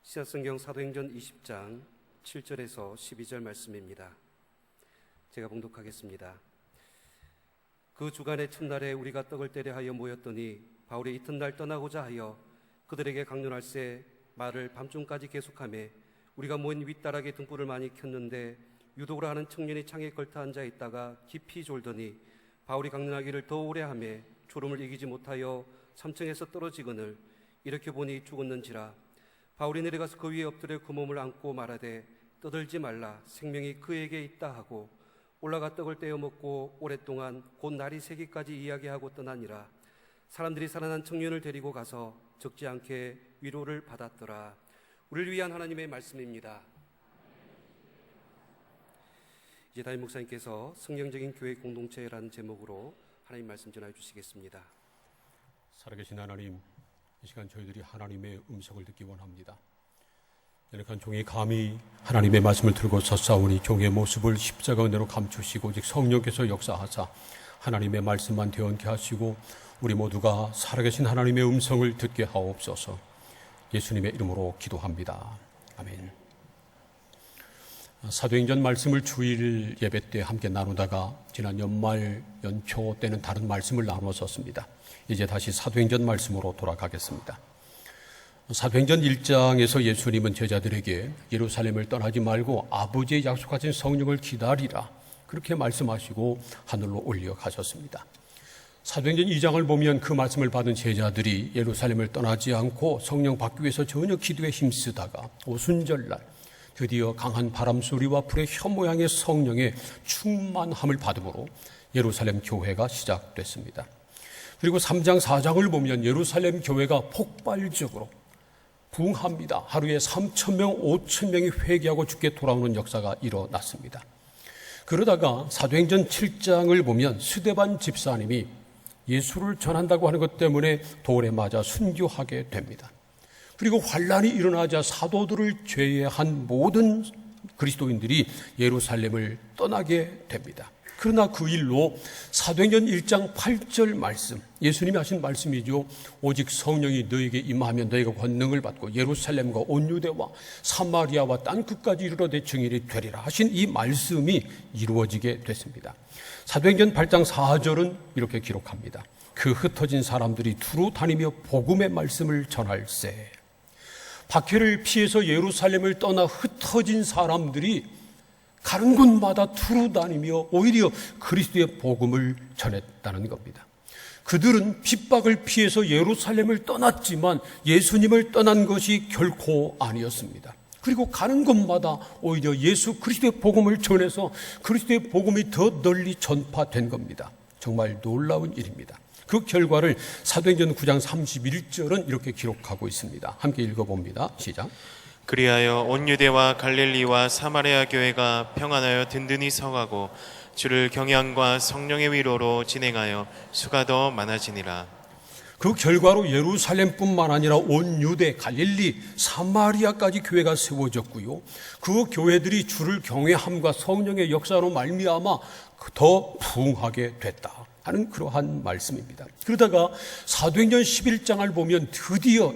신약성경 사도행전 20장 7절에서 12절 말씀입니다. 제가 봉독하겠습니다. 그 주간의 첫날에 우리가 떡을 떼려 하여 모였더니 바울이 이튿날 떠나고자 하여 그들에게 강론할새 말을 밤중까지 계속하며 우리가 모인 윗다락에 등불을 많이 켰는데 유독으로 하는 청년이 창에 걸터 앉아 있다가 깊이 졸더니 바울이 강론하기를 더 오래 하며 졸음을 이기지 못하여 3층에서 떨어지거늘 이렇게 보니 죽었는지라. 바울이 내려가서 그 위에 엎드려 그 몸을 안고 말하되 떠들지 말라, 생명이 그에게 있다 하고 올라가 떡을 떼어 먹고 오랫동안 곧 날이 새기까지 이야기하고 떠나니라. 사람들이 살아난 청년을 데리고 가서 적지 않게 위로를 받았더라. 우리를 위한 하나님의 말씀입니다. 이제 담임 목사님께서 성경적인 교회 공동체라는 제목으로 하나님 말씀 전해 주시겠습니다. 살아계신 하나님, 이 시간 저희들이 하나님의 음성을 듣기 원합니다. 연약한 종이 감히 하나님의 말씀을 들고 섰사오니 종의 모습을 십자가 은혜로 감추시고 오직 성령께서 역사하사 하나님의 말씀만 되어게 하시고 우리 모두가 살아계신 하나님의 음성을 듣게 하옵소서. 예수님의 이름으로 기도합니다. 아멘. 사도행전 말씀을 주일 예배 때 함께 나누다가 지난 연말 연초 때는 다른 말씀을 나누었습니다. 이제 다시 사도행전 말씀으로 돌아가겠습니다. 사도행전 1장에서 예수님은 제자들에게 예루살렘을 떠나지 말고 아버지의 약속하신 성령을 기다리라 그렇게 말씀하시고 하늘로 올려가셨습니다. 사도행전 2장을 보면 그 말씀을 받은 제자들이 예루살렘을 떠나지 않고 성령 받기 위해서 전혀 기도에 힘쓰다가 오순절날 드디어 강한 바람소리와 불의 현 모양의 성령의 충만함을 받음으로 예루살렘 교회가 시작됐습니다. 그리고 3장 4장을 보면 예루살렘 교회가 폭발적으로 부흥합니다. 하루에 3,000명, 5,000명이 회개하고 주께 돌아오는 역사가 일어났습니다. 그러다가 사도행전 7장을 보면 스데반 집사님이 예수를 전한다고 하는 것 때문에 돌에 맞아 순교하게 됩니다. 그리고 환란이 일어나자 사도들을 제외한 모든 그리스도인들이 예루살렘을 떠나게 됩니다. 그러나 그 일로 사도행전 1장 8절 말씀, 예수님이 하신 말씀이죠. 오직 성령이 너에게 임하면 너희가 권능을 받고 예루살렘과 온 유대와 사마리아와 땅끝까지 이르러 내 증인이 되리라 하신 이 말씀이 이루어지게 됐습니다. 사도행전 8장 4절은 이렇게 기록합니다. 그 흩어진 사람들이 두루 다니며 복음의 말씀을 전할세. 박해를 피해서 예루살렘을 떠나 흩어진 사람들이 가는 곳마다 두루 다니며 오히려 그리스도의 복음을 전했다는 겁니다. 그들은 핍박을 피해서 예루살렘을 떠났지만 예수님을 떠난 것이 결코 아니었습니다. 그리고 가는 곳마다 오히려 예수 그리스도의 복음을 전해서 그리스도의 복음이 더 널리 전파된 겁니다. 정말 놀라운 일입니다. 그 결과를 사도행전 9장 31절은 이렇게 기록하고 있습니다. 함께 읽어봅니다. 시작. 그리하여 온 유대와 갈릴리와 사마리아 교회가 평안하여 든든히 서가고 주를 경향과 성령의 위로로 진행하여 수가 더 많아지니라. 그 결과로 예루살렘뿐만 아니라 온 유대, 갈릴리, 사마리아까지 교회가 세워졌고요. 그 교회들이 주를 경외함과 성령의 역사로 말미암아 더 부흥하게 됐다 하는 그러한 말씀입니다. 그러다가 사도행전 11장을 보면 드디어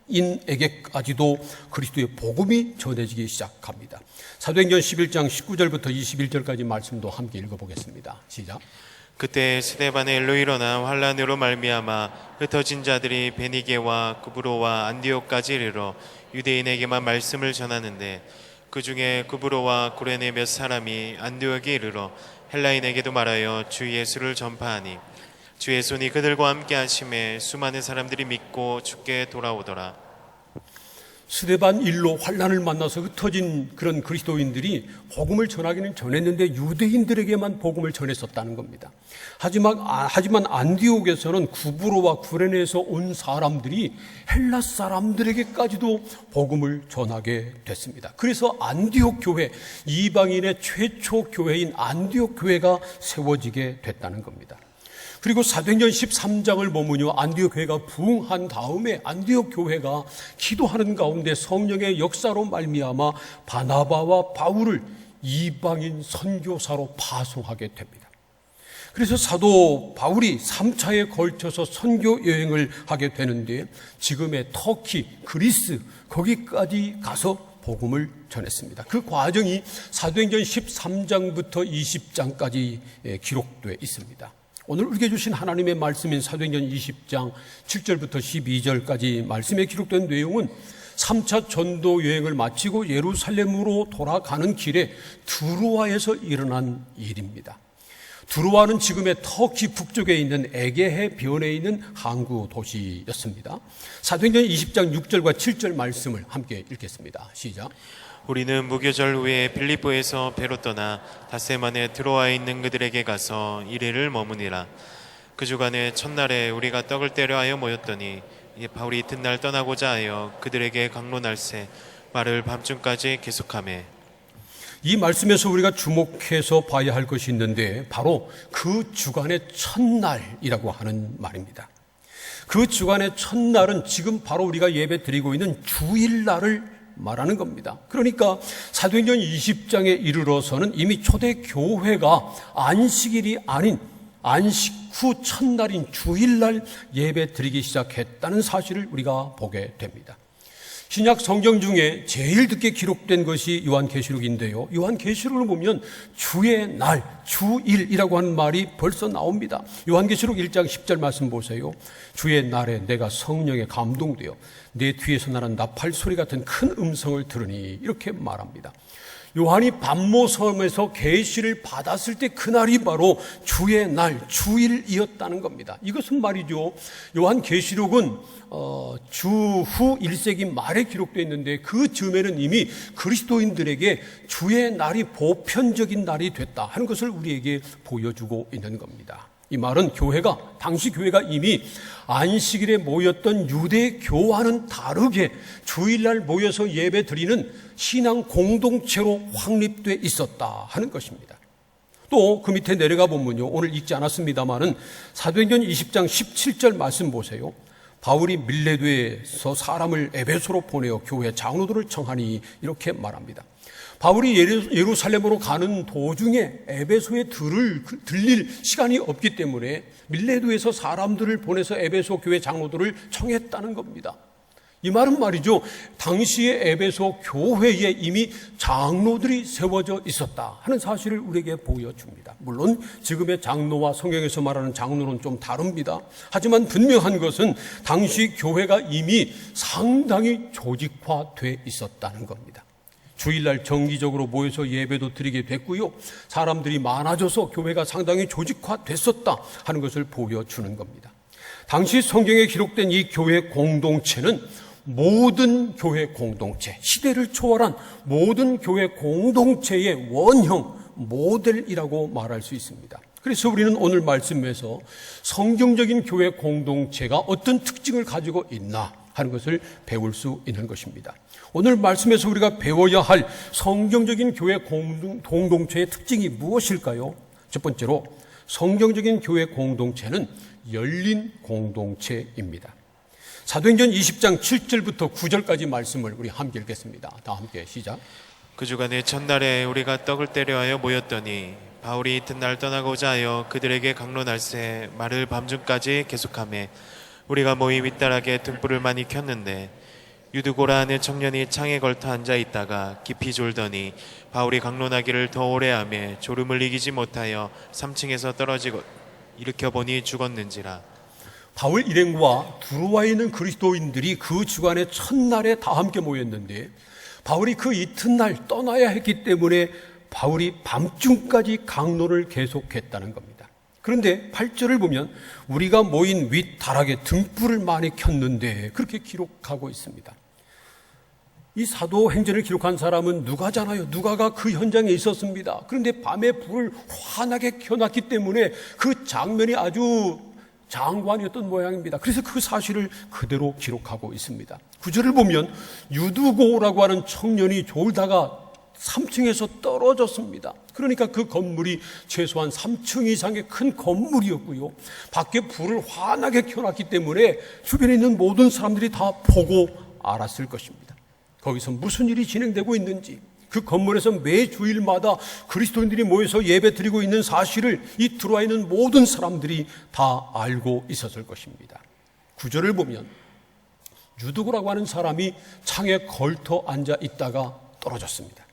이방인에게까지도 그리스도의 복음이 전해지기 시작합니다. 사도행전 11장 19절부터 21절까지 말씀도 함께 읽어보겠습니다. 시작. 그때 스데반의 일로 일어나 환란으로 말미암아 흩어진 자들이 베니게와 구브로와 안디옥까지 이르러 유대인에게만 말씀을 전하는데 그 중에 구브로와 구레네 몇 사람이 안디옥에 이르러 헬라인에게도 말하여 주 예수를 전파하니 주의 손이 그들과 함께 하심에 수많은 사람들이 믿고 주께 돌아오더라. 스데반 일로 환란을 만나서 흩어진 그런 그리스도인들이 복음을 전하기는 전했는데 유대인들에게만 복음을 전했었다는 겁니다. 하지만 안디옥에서는 구브로와 구레네에서 온 사람들이 헬라 사람들에게까지도 복음을 전하게 됐습니다. 그래서 안디옥 교회, 이방인의 최초 교회인 안디옥 교회가 세워지게 됐다는 겁니다. 그리고 사도행전 13장을 보면요, 안디옥 교회가 부흥한 다음에 안디옥 교회가 기도하는 가운데 성령의 역사로 말미암아 바나바와 바울을 이방인 선교사로 파송하게 됩니다. 그래서 사도 바울이 3차에 걸쳐서 선교 여행을 하게 되는데 지금의 터키, 그리스 거기까지 가서 복음을 전했습니다. 그 과정이 사도행전 13장부터 20장까지 기록되어 있습니다. 오늘 우리에게 주신 하나님의 말씀인 사도행전 20장 7절부터 12절까지 말씀에 기록된 내용은 3차 전도 여행을 마치고 예루살렘으로 돌아가는 길에 두로아에서 일어난 일입니다. 두로아는 지금의 터키 북쪽에 있는 에게해 변에 있는 항구 도시였습니다. 사도행전 20장 6절과 7절 말씀을 함께 읽겠습니다. 시작. 우리는 무교절 후에 빌립보에서 배로 떠나 닷새만에 드로아에 있는 그들에게 가서 이래를 머무니라. 그 주간에 첫날에 우리가 떡을 떼려 하여 모였더니 바울이 이튿날 떠나고자 하여 그들에게 강론할세 말을 밤중까지 계속하매. 이 말씀에서 우리가 주목해서 봐야 할 것이 있는데 바로 그 주간의 첫날이라고 하는 말입니다. 그 주간의 첫날은 지금 바로 우리가 예배 드리고 있는 주일날을 말하는 겁니다. 그러니까 사도행전 20장에 이르러서는 이미 초대교회가 안식일이 아닌 안식 후 첫날인 주일날 예배 드리기 시작했다는 사실을 우리가 보게 됩니다. 신약 성경 중에 제일 늦게 기록된 것이 요한계시록인데요. 요한계시록을 보면 주의 날, 주일이라고 하는 말이 벌써 나옵니다. 요한계시록 1장 10절 말씀 보세요. 주의 날에 내가 성령에 감동되어 내 뒤에서 나는 나팔 소리 같은 큰 음성을 들으니 이렇게 말합니다. 요한이 반모섬에서 계시를 받았을 때 그날이 바로 주의 날, 주일이었다는 겁니다. 이것은 말이죠. 요한계시록은 주후 1세기 말에 기록되어 있는데 그 즈음에는 이미 그리스도인들에게 주의 날이 보편적인 날이 됐다 하는 것을 우리에게 보여주고 있는 겁니다. 이 말은 당시 교회가 이미 안식일에 모였던 유대교와는 다르게 주일날 모여서 예배 드리는 신앙 공동체로 확립되어 있었다 하는 것입니다. 또 그 밑에 내려가 보면요. 오늘 읽지 않았습니다만은 사도행전 20장 17절 말씀 보세요. 바울이 밀레도에서 사람을 에베소로 보내어 교회 장로들을 청하니 이렇게 말합니다. 바울이 예루살렘으로 가는 도중에 에베소에 들릴 시간이 없기 때문에 밀레도에서 사람들을 보내서 에베소 교회 장로들을 청했다는 겁니다. 이 말은 말이죠. 당시의 에베소 교회에 이미 장로들이 세워져 있었다 하는 사실을 우리에게 보여줍니다. 물론 지금의 장로와 성경에서 말하는 장로는 좀 다릅니다. 하지만 분명한 것은 당시 교회가 이미 상당히 조직화돼 있었다는 겁니다. 주일날 정기적으로 모여서 예배도 드리게 됐고요. 사람들이 많아져서 교회가 상당히 조직화됐었다 하는 것을 보여주는 겁니다. 당시 성경에 기록된 이 교회 공동체는 모든 교회 공동체, 시대를 초월한 모든 교회 공동체의 원형, 모델이라고 말할 수 있습니다. 그래서 우리는 오늘 말씀에서 성경적인 교회 공동체가 어떤 특징을 가지고 있나 하는 것을 배울 수 있는 것입니다. 오늘 말씀에서 우리가 배워야 할 성경적인 교회 공동체의 특징이 무엇일까요? 첫 번째로 성경적인 교회 공동체는 열린 공동체입니다. 사도행전 20장 7절부터 9절까지 말씀을 우리 함께 읽겠습니다. 다 함께 시작. 그 주간에 첫날에 우리가 떡을 떼려 하여 모였더니 바울이 이튿날 떠나고자 하여 그들에게 강론할세 말을 밤중까지 계속하매 우리가 모임 윗다락에 등불을 많이 켰는데 유두고라 하는 청년이 창에 걸터 앉아 있다가 깊이 졸더니 바울이 강론하기를 더 오래 하며 졸음을 이기지 못하여 3층에서 떨어지고 일으켜보니 죽었는지라. 바울 일행과 두로아에 있는 그리스도인들이 그 주간의 첫날에 다 함께 모였는데 바울이 그 이튿날 떠나야 했기 때문에 바울이 밤중까지 강론을 계속했다는 겁니다. 그런데 8절을 보면 우리가 모인 윗다락에 등불을 많이 켰는데 그렇게 기록하고 있습니다. 이 사도행전을 기록한 사람은 누가잖아요. 누가가 그 현장에 있었습니다. 그런데 밤에 불을 환하게 켜놨기 때문에 그 장면이 아주 장관이었던 모양입니다. 그래서 그 사실을 그대로 기록하고 있습니다. 9절을 보면 유두고라고 하는 청년이 졸다가 3층에서 떨어졌습니다. 그러니까 그 건물이 최소한 3층 이상의 큰 건물이었고요. 밖에 불을 환하게 켜놨기 때문에 주변에 있는 모든 사람들이 다 보고 알았을 것입니다. 거기서 무슨 일이 진행되고 있는지, 그 건물에서 매 주일마다 그리스도인들이 모여서 예배 드리고 있는 사실을 이 들어와 있는 모든 사람들이 다 알고 있었을 것입니다. 구절을 보면 유두고라고 하는 사람이 창에 걸터 앉아 있다가 떨어졌습니다.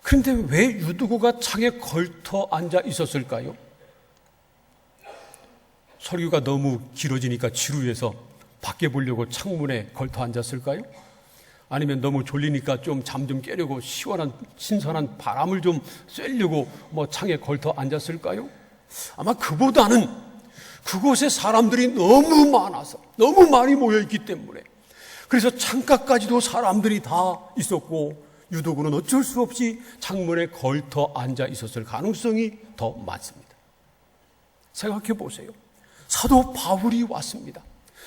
그런데 왜 유두고가 창에 걸터 앉아 있었을까요? 설교가 너무 길어지니까 지루해서 밖에 보려고 창문에 걸터 앉았을까요? 아니면 너무 졸리니까 좀 잠 좀 깨려고 시원한 신선한 바람을 좀 쐬려고 창에 걸터 앉았을까요? 아마 그보다는 그곳에 사람들이 너무 많아서 너무 많이 모여있기 때문에, 그래서 창가까지도 사람들이 다 있었고 유도구는 어쩔 수 없이 창문에 걸터 앉아 있었을 가능성이 더 많습니다. 생각해 보세요. 사도 바울이 왔습니다.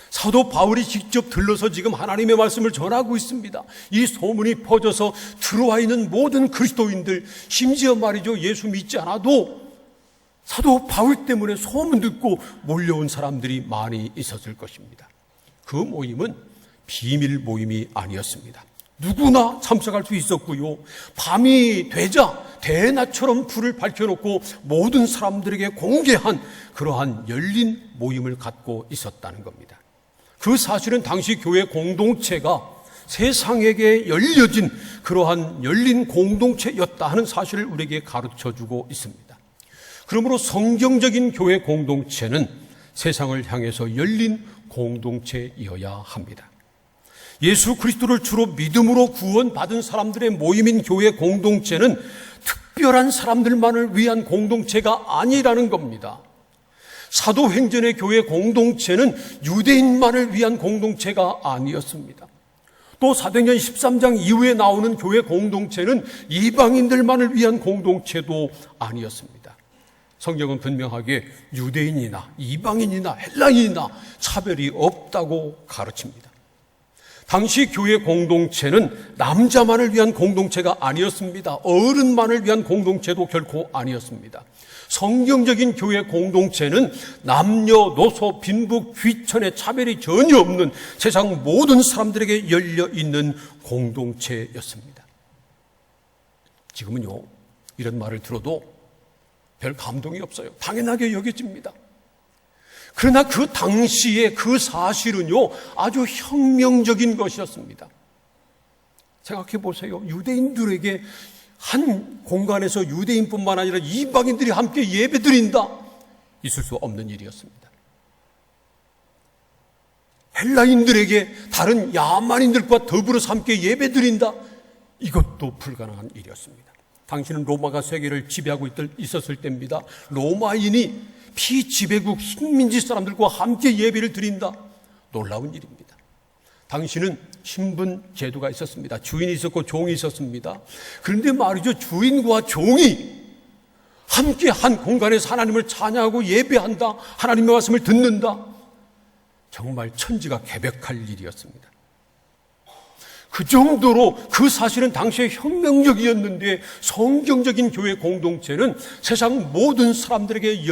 사도 바울이 직접 들러서 지금 하나님의 말씀을 전하고 있습니다. 이 소문이 퍼져서 들어와 있는 모든 그리스도인들, 심지어 말이죠, 예수 믿지 않아도 사도 바울 때문에 소문 듣고 몰려온 사람들이 많이 있었을 것입니다. 그 모임은 비밀 모임이 아니었습니다. 누구나 참석할 수 있었고요, 밤이 되자 대낮처럼 불을 밝혀놓고 모든 사람들에게 공개한 그러한 열린 모임을 갖고 있었다는 겁니다. 그 사실은 당시 교회 공동체가 세상에게 열려진 그러한 열린 공동체였다 하는 사실을 우리에게 가르쳐주고 있습니다. 그러므로 성경적인 교회 공동체는 세상을 향해서 열린 공동체이어야 합니다. 예수 그리스도를 주로 믿음으로 구원받은 사람들의 모임인 교회 공동체는 특별한 사람들만을 위한 공동체가 아니라는 겁니다. 사도행전의 교회 공동체는 유대인만을 위한 공동체가 아니었습니다. 또 사도행전 13장 이후에 나오는 교회 공동체는 이방인들만을 위한 공동체도 아니었습니다. 성경은 분명하게 유대인이나 이방인이나 헬라인이나 차별이 없다고 가르칩니다. 당시 교회 공동체는 남자만을 위한 공동체가 아니었습니다. 어른만을 위한 공동체도 결코 아니었습니다. 성경적인 교회 공동체는 남녀노소 빈부 귀천의 차별이 전혀 없는 세상 모든 사람들에게 열려 있는 공동체였습니다. 지금은요, 이런 말을 들어도 별 감동이 없어요. 당연하게 여겨집니다. 그러나 그 당시에 그 사실은요, 아주 혁명적인 것이었습니다. 생각해 보세요. 유대인들에게 한 공간에서 유대인뿐만 아니라 이방인들이 함께 예배드린다, 있을 수 없는 일이었습니다. 헬라인들에게 다른 야만인들과 더불어서 함께 예배드린다, 이것도 불가능한 일이었습니다. 당신은 로마가 세계를 지배하고 있었을 때입니다. 로마인이 피지배국 식민지 사람들과 함께 예배를 드린다, 놀라운 일입니다. 당신은 신분 제도가 있었습니다. 주인이 있었고 종이 있었습니다. 그런데 말이죠, 주인과 종이 함께 한 공간에서 하나님을 찬양하고 예배한다, 하나님의 말씀을 듣는다, 정말 천지가 개벽할 일이었습니다. 그 정도로 그 사실은 당시에 혁명적이었는데, 성경적인 교회 공동체는 세상 모든 사람들에게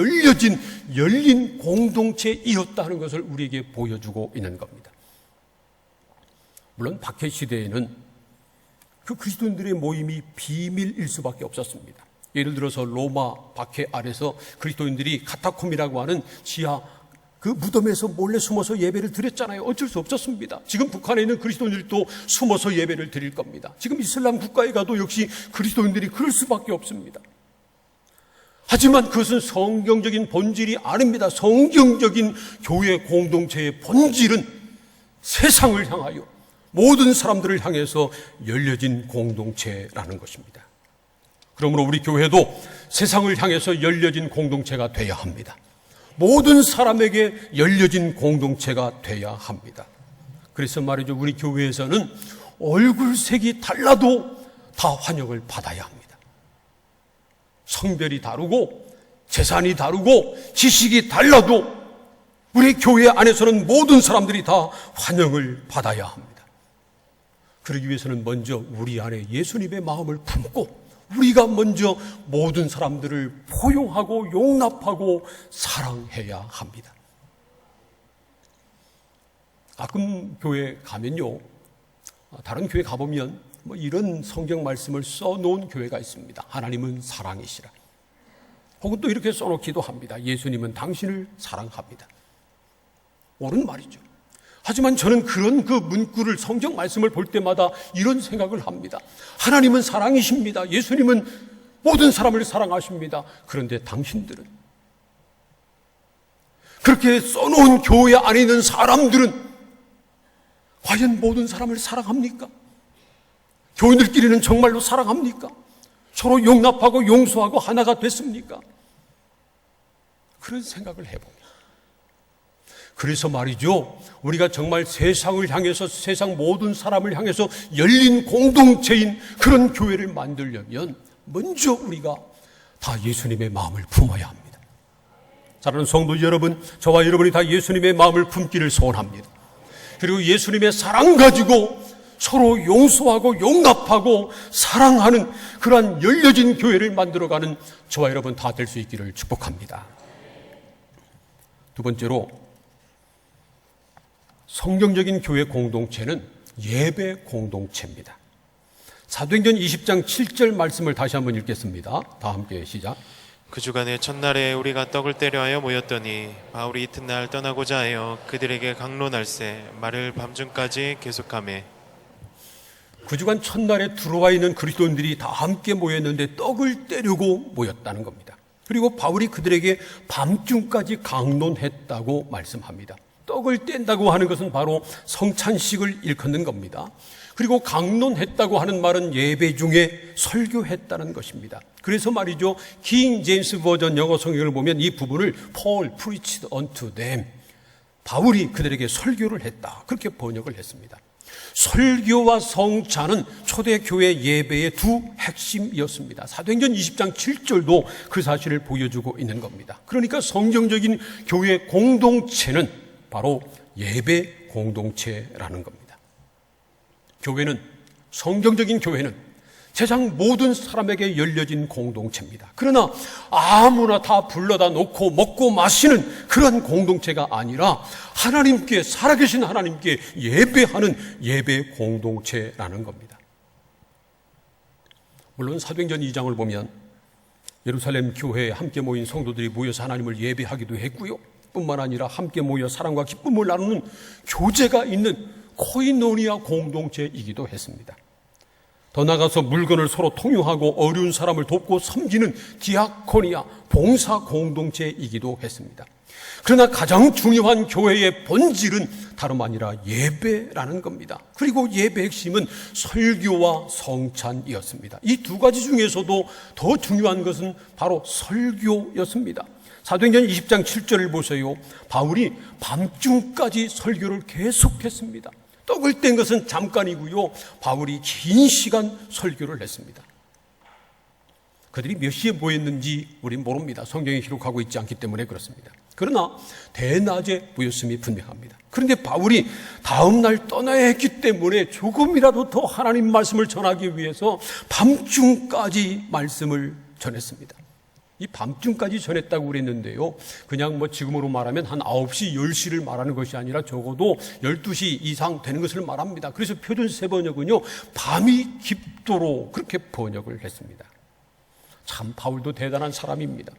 열린 공동체이었다는 것을 우리에게 보여주고 있는 겁니다. 물론 박해 시대에는 그 그리스도인들의 모임이 비밀일 수밖에 없었습니다. 예를 들어서 로마 박해 아래서 그리스도인들이 카타콤이라고 하는 지하 그 무덤에서 몰래 숨어서 예배를 드렸잖아요. 어쩔 수 없었습니다. 지금 북한에 있는 그리스도인들도 숨어서 예배를 드릴 겁니다. 지금 이슬람 국가에 가도 역시 그리스도인들이 그럴 수밖에 없습니다. 하지만 그것은 성경적인 본질이 아닙니다. 성경적인 교회 공동체의 본질은 세상을 향하여, 모든 사람들을 향해서 열려진 공동체라는 것입니다. 그러므로 우리 교회도 세상을 향해서 열려진 공동체가 되어야 합니다. 모든 사람에게 열려진 공동체가 되어야 합니다. 그래서 말이죠, 우리 교회에서는 얼굴색이 달라도 다 환영을 받아야 합니다. 성별이 다르고 재산이 다르고 지식이 달라도 우리 교회 안에서는 모든 사람들이 다 환영을 받아야 합니다. 그러기 위해서는 먼저 우리 안에 예수님의 마음을 품고 우리가 먼저 모든 사람들을 포용하고 용납하고 사랑해야 합니다. 가끔 교회 가면요, 다른 교회 가보면 뭐 이런 성경 말씀을 써놓은 교회가 있습니다. 하나님은 사랑이시라. 혹은 또 이렇게 써놓기도 합니다. 예수님은 당신을 사랑합니다. 옳은 말이죠. 하지만 저는 그런 그 문구를, 성경 말씀을 볼 때마다 이런 생각을 합니다. 하나님은 사랑이십니다. 예수님은 모든 사람을 사랑하십니다. 그런데 당신들은, 그렇게 써놓은 교회 안에 있는 사람들은 과연 모든 사람을 사랑합니까? 교인들끼리는 정말로 사랑합니까? 서로 용납하고 용서하고 하나가 됐습니까? 그런 생각을 해봅니다. 그래서 말이죠, 우리가 정말 세상을 향해서, 세상 모든 사람을 향해서 열린 공동체인 그런 교회를 만들려면 먼저 우리가 다 예수님의 마음을 품어야 합니다. 사랑하는 성도 여러분, 저와 여러분이 다 예수님의 마음을 품기를 소원합니다. 그리고 예수님의 사랑 가지고 서로 용서하고 용납하고 사랑하는 그러한 열려진 교회를 만들어가는 저와 여러분 다 될 수 있기를 축복합니다. 두 번째로, 성경적인 교회 공동체는 예배 공동체입니다. 사도행전 20장 7절 말씀을 다시 한번 읽겠습니다. 다 함께 시작. 그 주간의 첫날에 우리가 떡을 떼려 하여 모였더니 바울이 이튿날 떠나고자 하여 그들에게 강론할세 말을 밤중까지 계속하매. 그 주간 첫날에 들어와 있는 그리스도인들이 다 함께 모였는데 떡을 떼려고 모였다는 겁니다. 그리고 바울이 그들에게 밤중까지 강론했다고 말씀합니다. 떡을 뗀다고 하는 것은 바로 성찬식을 일컫는 겁니다. 그리고 강론했다고 하는 말은 예배 중에 설교했다는 것입니다. 그래서 말이죠, 킹 제임스 버전 영어 성경을 보면 이 부분을 Paul preached unto them, 바울이 그들에게 설교를 했다, 그렇게 번역을 했습니다. 설교와 성찬은 초대교회 예배의 두 핵심이었습니다. 사도행전 20장 7절도 그 사실을 보여주고 있는 겁니다. 그러니까 성경적인 교회 공동체는 바로 예배 공동체라는 겁니다. 교회는, 성경적인 교회는 세상 모든 사람에게 열려진 공동체입니다. 그러나 아무나 다 불러다 놓고 먹고 마시는 그런 공동체가 아니라 하나님께, 살아계신 하나님께 예배하는 예배 공동체라는 겁니다. 물론 사도행전 2장을 보면 예루살렘 교회에 함께 모인 성도들이 모여서 하나님을 예배하기도 했고요, 뿐만 아니라 함께 모여 사랑과 기쁨을 나누는 교제가 있는 코이노니아 공동체이기도 했습니다. 더 나아가서 물건을 서로 통용하고 어려운 사람을 돕고 섬기는 디아코니아, 봉사 공동체이기도 했습니다. 그러나 가장 중요한 교회의 본질은 다름 아니라 예배라는 겁니다. 그리고 예배의 핵심은 설교와 성찬이었습니다. 이 두 가지 중에서도 더 중요한 것은 바로 설교였습니다. 사도행전 20장 7절을 보세요. 바울이 밤중까지 설교를 계속했습니다. 떡을 뗀 것은 잠깐이고요, 바울이 긴 시간 설교를 했습니다. 그들이 몇 시에 모였는지 우리는 모릅니다. 성경에 기록하고 있지 않기 때문에 그렇습니다. 그러나 대낮에 모였음이 분명합니다. 그런데 바울이 다음 날 떠나야 했기 때문에 조금이라도 더 하나님 말씀을 전하기 위해서 밤중까지 말씀을 전했습니다. 이 밤중까지 전했다고 그랬는데요, 그냥 뭐 지금으로 말하면 한 9시, 10시를 말하는 것이 아니라 적어도 12시 이상 되는 것을 말합니다. 그래서 표준 세번역은요, 밤이 깊도록 그렇게 번역을 했습니다. 참 바울도 대단한 사람입니다.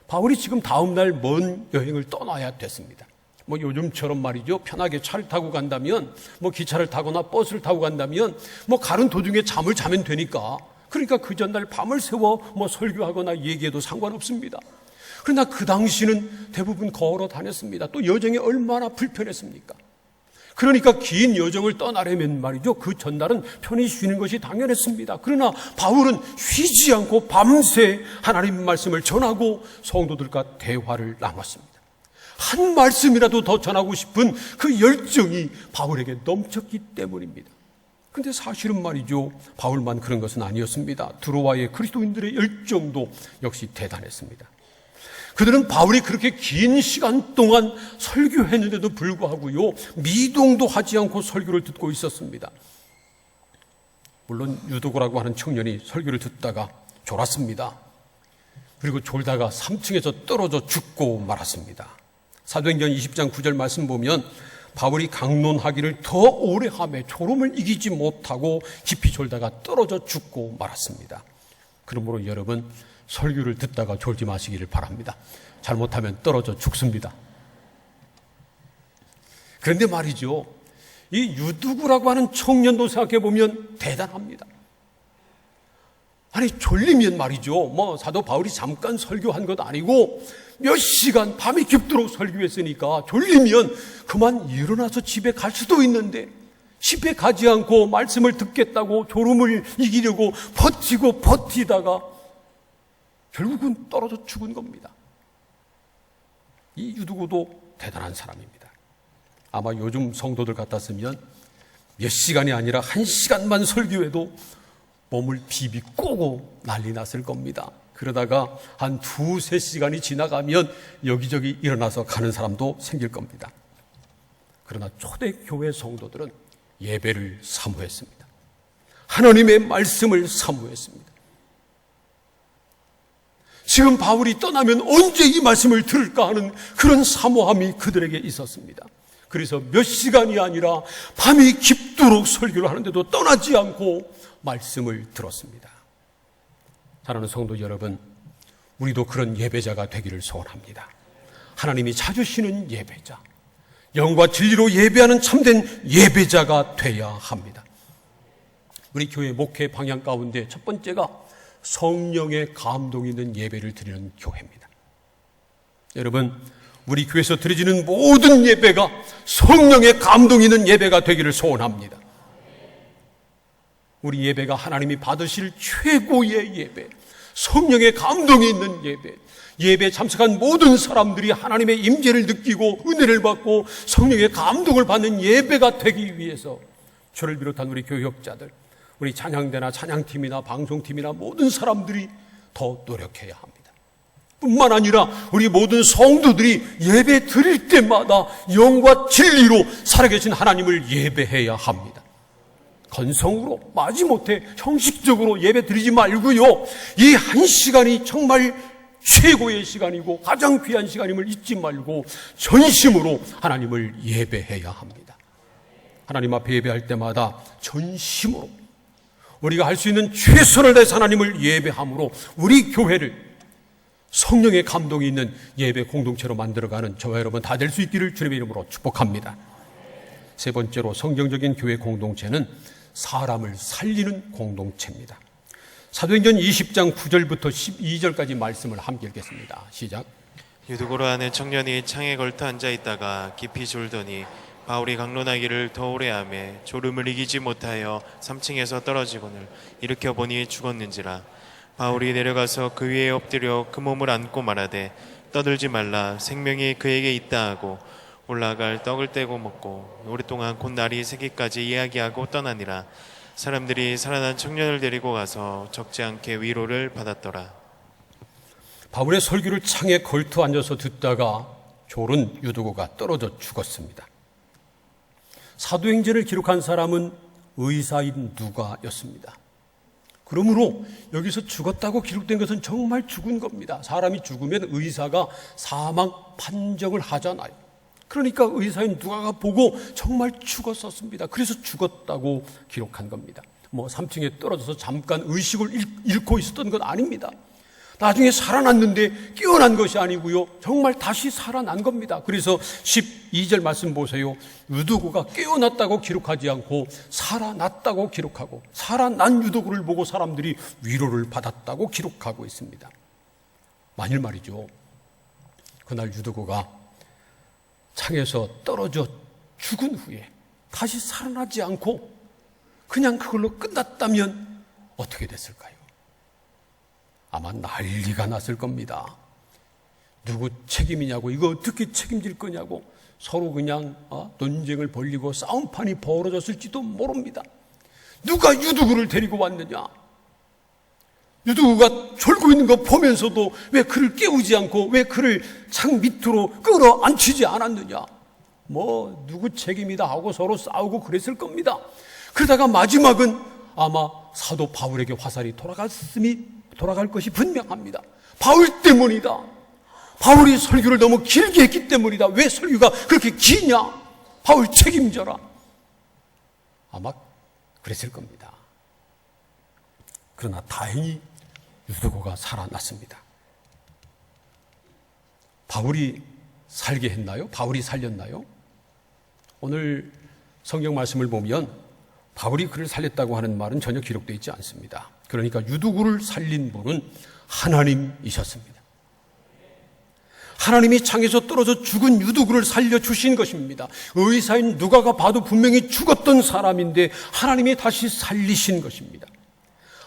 바울이 지금 다음 날 먼 여행을 떠나야 됐습니다. 뭐 요즘처럼 말이죠, 편하게 차를 타고 간다면, 뭐 기차를 타거나 버스를 타고 간다면 뭐 가는 도중에 잠을 자면 되니까, 그러니까 그 전날 밤을 새워 뭐 설교하거나 얘기해도 상관없습니다. 그러나 그 당시는 대부분 걸어 다녔습니다. 또 여정이 얼마나 불편했습니까? 그러니까 긴 여정을 떠나려면 말이죠, 그 전날은 편히 쉬는 것이 당연했습니다. 그러나 바울은 쉬지 않고 밤새 하나님 말씀을 전하고 성도들과 대화를 나눴습니다. 한 말씀이라도 더 전하고 싶은 그 열정이 바울에게 넘쳤기 때문입니다. 근데 사실은 말이죠, 바울만 그런 것은 아니었습니다. 드로아의 그리스도인들의 열정도 역시 대단했습니다. 그들은 바울이 그렇게 긴 시간 동안 설교했는데도 불구하고요, 미동도 하지 않고 설교를 듣고 있었습니다. 물론 유도고라고 하는 청년이 설교를 듣다가 졸았습니다. 그리고 졸다가 3층에서 떨어져 죽고 말았습니다. 사도행전 20장 9절 말씀 보면 바울이 강론하기를 더 오래 하며 졸음을 이기지 못하고 깊이 졸다가 떨어져 죽고 말았습니다. 그러므로 여러분, 설교를 듣다가 졸지 마시기를 바랍니다. 잘못하면 떨어져 죽습니다. 그런데 말이죠, 이 유두구라고 하는 청년도 생각해보면 대단합니다. 아니, 졸리면 말이죠, 사도 바울이 잠깐 설교한 것 아니고 몇 시간 밤이 깊도록 설교했으니까 졸리면 그만 일어나서 집에 갈 수도 있는데, 집에 가지 않고 말씀을 듣겠다고 졸음을 이기려고 버티고 버티다가 결국은 떨어져 죽은 겁니다. 이 유두구도 대단한 사람입니다. 아마 요즘 성도들 같았으면 몇 시간이 아니라 1시간만 설교해도 몸을 비비 꼬고 난리 났을 겁니다. 그러다가 한 2-3시간이 지나가면 여기저기 일어나서 가는 사람도 생길 겁니다. 그러나 초대교회 성도들은 예배를 사모했습니다. 하나님의 말씀을 사모했습니다. 지금 바울이 떠나면 언제 이 말씀을 들을까 하는 그런 사모함이 그들에게 있었습니다. 그래서 몇 시간이 아니라 밤이 깊도록 설교를 하는데도 떠나지 않고 말씀을 들었습니다. 사랑하는 성도 여러분, 우리도 그런 예배자가 되기를 소원합니다. 하나님이 찾으시는 예배자, 영과 진리로 예배하는 참된 예배자가 돼야 합니다. 우리 교회 목회 방향 가운데 첫 번째가 성령의 감동이 있는 예배를 드리는 교회입니다. 여러분, 우리 교회에서 드려지는 모든 예배가 성령의 감동이 있는 예배가 되기를 소원합니다. 우리 예배가 하나님이 받으실 최고의 예배, 성령의 감동이 있는 예배, 예배에 참석한 모든 사람들이 하나님의 임재를 느끼고 은혜를 받고 성령의 감동을 받는 예배가 되기 위해서 저를 비롯한 우리 교역자들, 우리 찬양대나 찬양팀이나 방송팀이나 모든 사람들이 더 노력해야 합니다. 뿐만 아니라 우리 모든 성도들이 예배 드릴 때마다 영과 진리로 살아계신 하나님을 예배해야 합니다. 건성으로, 마지못해 형식적으로 예배 드리지 말고요, 이 1시간이 정말 최고의 시간이고 가장 귀한 시간임을 잊지 말고 전심으로 하나님을 예배해야 합니다. 하나님 앞에 예배할 때마다 전심으로 우리가 할 수 있는 최선을 다해서 하나님을 예배함으로 우리 교회를 성령의 감동이 있는 예배 공동체로 만들어가는 저와 여러분 다 될 수 있기를 주님의 이름으로 축복합니다. 세 번째로 성경적인 교회 공동체는 사람을 살리는 공동체입니다. 사도행전 20장 9절부터 12절까지 말씀을 함께 읽겠습니다. 시작. 유두고로 하는 청년이 창에 걸터 앉아있다가 깊이 졸더니 바울이 강론하기를 더 오래 하며 졸음을 이기지 못하여 3층에서 떨어지거늘 일으켜 보니 죽었는지라. 바울이 내려가서 그 위에 엎드려 그 몸을 안고 말하되 떠들지 말라, 생명이 그에게 있다 하고 올라갈 떡을 떼고 먹고 오랫동안 곧 날이 새기까지 이야기하고 떠나니라. 사람들이 살아난 청년을 데리고 가서 적지 않게 위로를 받았더라. 바울의 설교를 창에 걸터 앉아서 듣다가 졸은 유두고가 떨어져 죽었습니다. 사도행전을 기록한 사람은 의사인 누가였습니다. 그러므로 여기서 죽었다고 기록된 것은 정말 죽은 겁니다. 사람이 죽으면 의사가 사망 판정을 하잖아요. 그러니까 의사인 누가가 보고 정말 죽었었습니다. 그래서 죽었다고 기록한 겁니다. 3층에 떨어져서 잠깐 의식을 잃고 있었던 건 아닙니다. 나중에 살아났는데 깨어난 것이 아니고요, 정말 다시 살아난 겁니다. 그래서 12절 말씀 보세요. 유두고가 깨어났다고 기록하지 않고 살아났다고 기록하고, 살아난 유두고를 보고 사람들이 위로를 받았다고 기록하고 있습니다. 만일 말이죠, 그날 유두고가 창에서 떨어져 죽은 후에 다시 살아나지 않고 그냥 그걸로 끝났다면 어떻게 됐을까요? 아마 난리가 났을 겁니다. 누구 책임이냐고, 이거 어떻게 책임질 거냐고 서로 그냥 논쟁을 벌이고 싸움판이 벌어졌을지도 모릅니다. 누가 유두구를 데리고 왔느냐? 유두구가 졸고 있는 거 보면서도 왜 그를 깨우지 않고 왜 그를 창 밑으로 끌어안히지 않았느냐? 누구 책임이다 하고 서로 싸우고 그랬을 겁니다. 그러다가 마지막은 아마 사도 바울에게 화살이 돌아갈 것이 분명합니다. 바울 때문이다. 바울이 설교를 너무 길게 했기 때문이다. 왜 설교가 그렇게 기냐? 바울 책임져라. 아마 그랬을 겁니다. 그러나 다행히 유두고가 살아났습니다. 바울이 살게 했나요? 바울이 살렸나요? 오늘 성경 말씀을 보면 바울이 그를 살렸다고 하는 말은 전혀 기록되어 있지 않습니다. 그러니까 유두구를 살린 분은 하나님이셨습니다. 하나님이 창에서 떨어져 죽은 유두구를 살려주신 것입니다. 의사인 누가가 봐도 분명히 죽었던 사람인데 하나님이 다시 살리신 것입니다.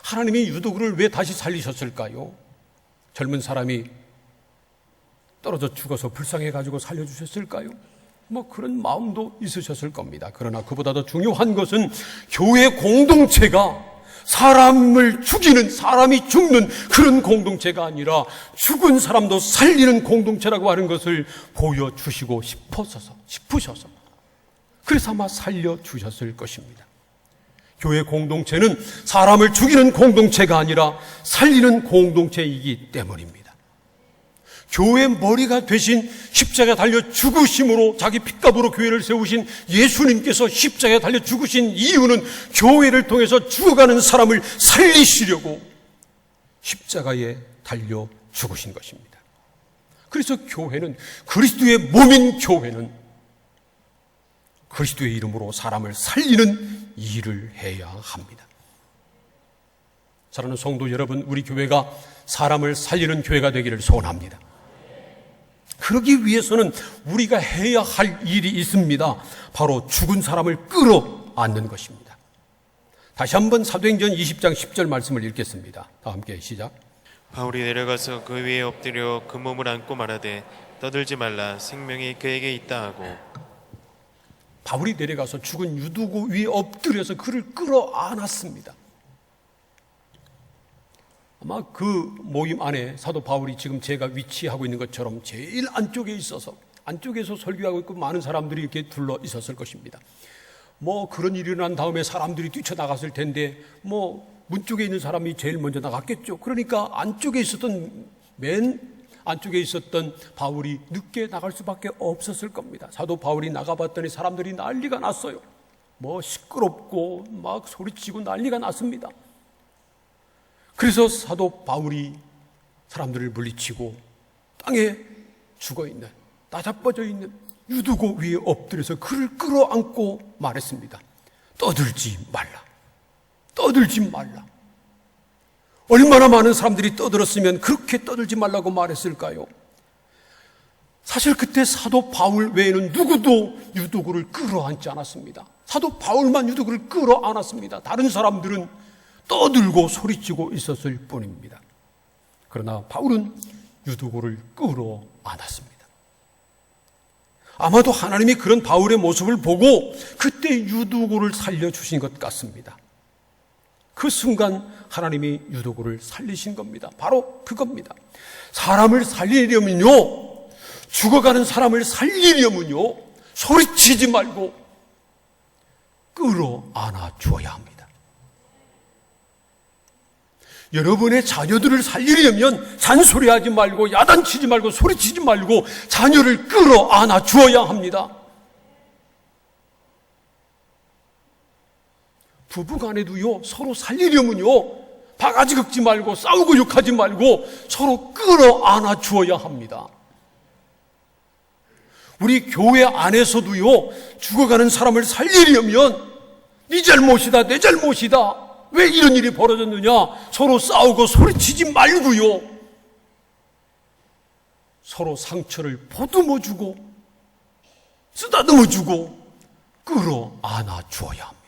하나님이 유두구를 왜 다시 살리셨을까요? 젊은 사람이 떨어져 죽어서 불쌍해가지고 살려주셨을까요? 뭐 그런 마음도 있으셨을 겁니다. 그러나 그보다 더 중요한 것은 교회 공동체가 사람을 죽이는, 사람이 죽는 그런 공동체가 아니라 죽은 사람도 살리는 공동체라고 하는 것을 보여주시고 싶으셔서 그래서 아마 살려주셨을 것입니다. 교회 공동체는 사람을 죽이는 공동체가 아니라 살리는 공동체이기 때문입니다. 교회의 머리가 되신 십자가에 달려 죽으심으로 자기 핏값으로 교회를 세우신 예수님께서 십자가에 달려 죽으신 이유는 교회를 통해서 죽어가는 사람을 살리시려고 십자가에 달려 죽으신 것입니다. 그래서 교회는, 그리스도의 몸인 교회는 그리스도의 이름으로 사람을 살리는 일을 해야 합니다. 사랑하는 성도 여러분, 우리 교회가 사람을 살리는 교회가 되기를 소원합니다. 그러기 위해서는 우리가 해야 할 일이 있습니다. 바로 죽은 사람을 끌어안는 것입니다. 다시 한번 사도행전 20장 10절 말씀을 읽겠습니다. 다 함께 시작. 바울이 내려가서 그 위에 엎드려 그 몸을 안고 말하되 떠들지 말라, 생명이 그에게 있다 하고. 바울이 내려가서 죽은 유두구 위에 엎드려서 그를 끌어안았습니다. 아마 그 모임 안에 사도 바울이 지금 제가 위치하고 있는 것처럼 제일 안쪽에 있어서 안쪽에서 설교하고 있고 많은 사람들이 이렇게 둘러 있었을 것입니다. 뭐 그런 일이 일어난 다음에 사람들이 뛰쳐나갔을 텐데 뭐 문 쪽에 있는 사람이 제일 먼저 나갔겠죠. 그러니까 맨 안쪽에 있었던 바울이 늦게 나갈 수밖에 없었을 겁니다. 사도 바울이 나가봤더니 사람들이 난리가 났어요. 뭐 시끄럽고 막 소리치고 난리가 났습니다. 그래서 사도 바울이 사람들을 물리치고 땅에 죽어있는, 나자빠져 있는 유두고 위에 엎드려서 그를 끌어안고 말했습니다. 떠들지 말라. 떠들지 말라. 얼마나 많은 사람들이 떠들었으면 그렇게 떠들지 말라고 말했을까요? 사실 그때 사도 바울 외에는 누구도 유두고를 끌어안지 않았습니다. 사도 바울만 유두고를 끌어안았습니다. 다른 사람들은 떠들고 소리치고 있었을 뿐입니다. 그러나 바울은 유두고를 끌어안았습니다. 아마도 하나님이 그런 바울의 모습을 보고 그때 유두고를 살려주신 것 같습니다. 그 순간 하나님이 유두고를 살리신 겁니다. 바로 그겁니다. 사람을 살리려면요, 죽어가는 사람을 살리려면요, 소리치지 말고 끌어안아 주어야 합니다. 여러분의 자녀들을 살리려면 잔소리하지 말고 야단치지 말고 소리치지 말고 자녀를 끌어안아 주어야 합니다. 부부간에도요, 서로 살리려면요, 바가지 긁지 말고 싸우고 욕하지 말고 서로 끌어안아 주어야 합니다. 우리 교회 안에서도요, 죽어가는 사람을 살리려면 네 잘못이다, 내 잘못이다, 왜 이런 일이 벌어졌느냐, 서로 싸우고 소리치지 말고요, 서로 상처를 보듬어주고 쓰다듬어주고 끌어안아 주어야 합니다.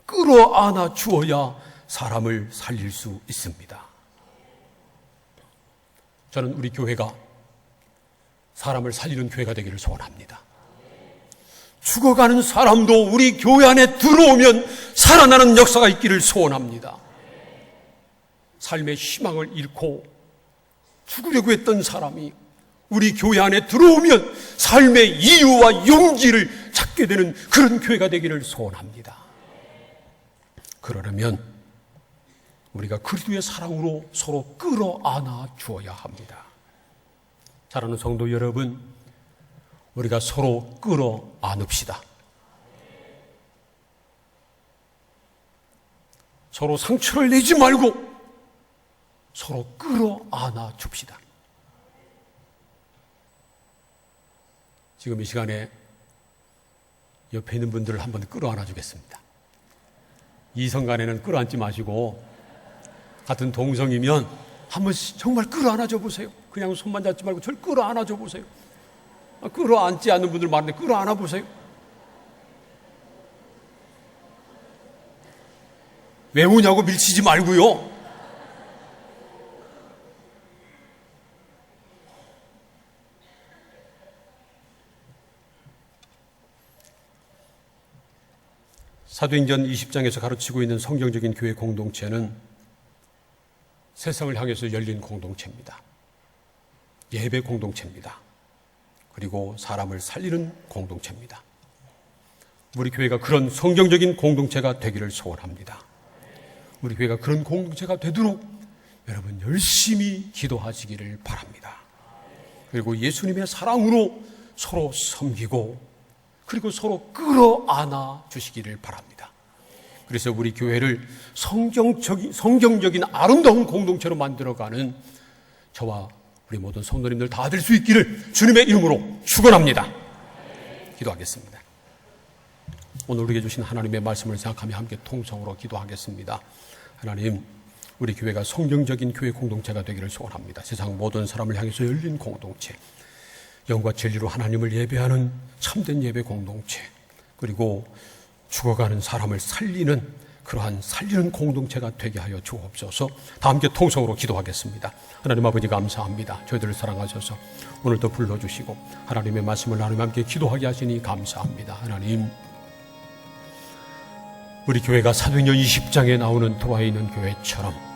끌어안아 주어야 사람을 살릴 수 있습니다. 저는 우리 교회가 사람을 살리는 교회가 되기를 소원합니다. 죽어가는 사람도 우리 교회 안에 들어오면 살아나는 역사가 있기를 소원합니다. 삶의 희망을 잃고 죽으려고 했던 사람이 우리 교회 안에 들어오면 삶의 이유와 용기를 찾게 되는 그런 교회가 되기를 소원합니다. 그러려면 우리가 그리스도의 사랑으로 서로 끌어안아 주어야 합니다. 사랑하는 성도 여러분, 우리가 서로 끌어 안읍시다. 서로 상처를 내지 말고 서로 끌어 안아 줍시다. 지금 이 시간에 옆에 있는 분들을 한번 끌어 안아 주겠습니다. 이성 간에는 끌어 안지 마시고 같은 동성이면 한번 정말 끌어 안아 줘 보세요. 그냥 손만 잡지 말고 저를 끌어 안아 줘 보세요. 끌어 안지 않는 분들 많은데 끌어 안아 보세요. 왜 우냐고 밀치지 말고요. 사도행전 20장에서 가르치고 있는 성경적인 교회 공동체는 세상을 향해서 열린 공동체입니다. 예배 공동체입니다. 그리고 사람을 살리는 공동체입니다. 우리 교회가 그런 성경적인 공동체가 되기를 소원합니다. 우리 교회가 그런 공동체가 되도록 여러분 열심히 기도하시기를 바랍니다. 그리고 예수님의 사랑으로 서로 섬기고 그리고 서로 끌어안아 주시기를 바랍니다. 그래서 우리 교회를 성경적인 아름다운 공동체로 만들어가는 저와 우리 모든 성도님들 다 될 수 있기를 주님의 이름으로 축원합니다. 기도하겠습니다. 오늘 우리에게 주신 하나님의 말씀을 생각하며 함께 통성으로 기도하겠습니다. 하나님, 우리 교회가 성경적인 교회 공동체가 되기를 소원합니다. 세상 모든 사람을 향해서 열린 공동체, 영과 진리로 하나님을 예배하는 참된 예배 공동체, 그리고 죽어가는 사람을 살리는 그러한 살리는 공동체가 되게 하여 주옵소서. 다 함께 통성으로 기도하겠습니다. 하나님 아버지 감사합니다. 저희들을 사랑하셔서 오늘도 불러주시고 하나님의 말씀을 나누며 함께 기도하게 하시니 감사합니다. 하나님, 우리 교회가 사도행전 20장에 나오는 들어와 있는 교회처럼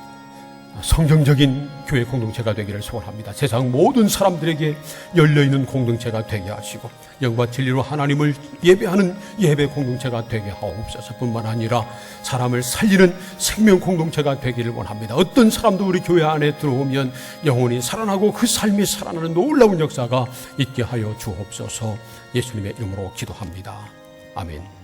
성경적인 교회 공동체가 되기를 소원합니다. 세상 모든 사람들에게 열려있는 공동체가 되게 하시고 영과 진리로 하나님을 예배하는 예배 공동체가 되게 하옵소서. 뿐만 아니라 사람을 살리는 생명 공동체가 되기를 원합니다. 어떤 사람도 우리 교회 안에 들어오면 영혼이 살아나고 그 삶이 살아나는 놀라운 역사가 있게 하여 주옵소서. 예수님의 이름으로 기도합니다. 아멘.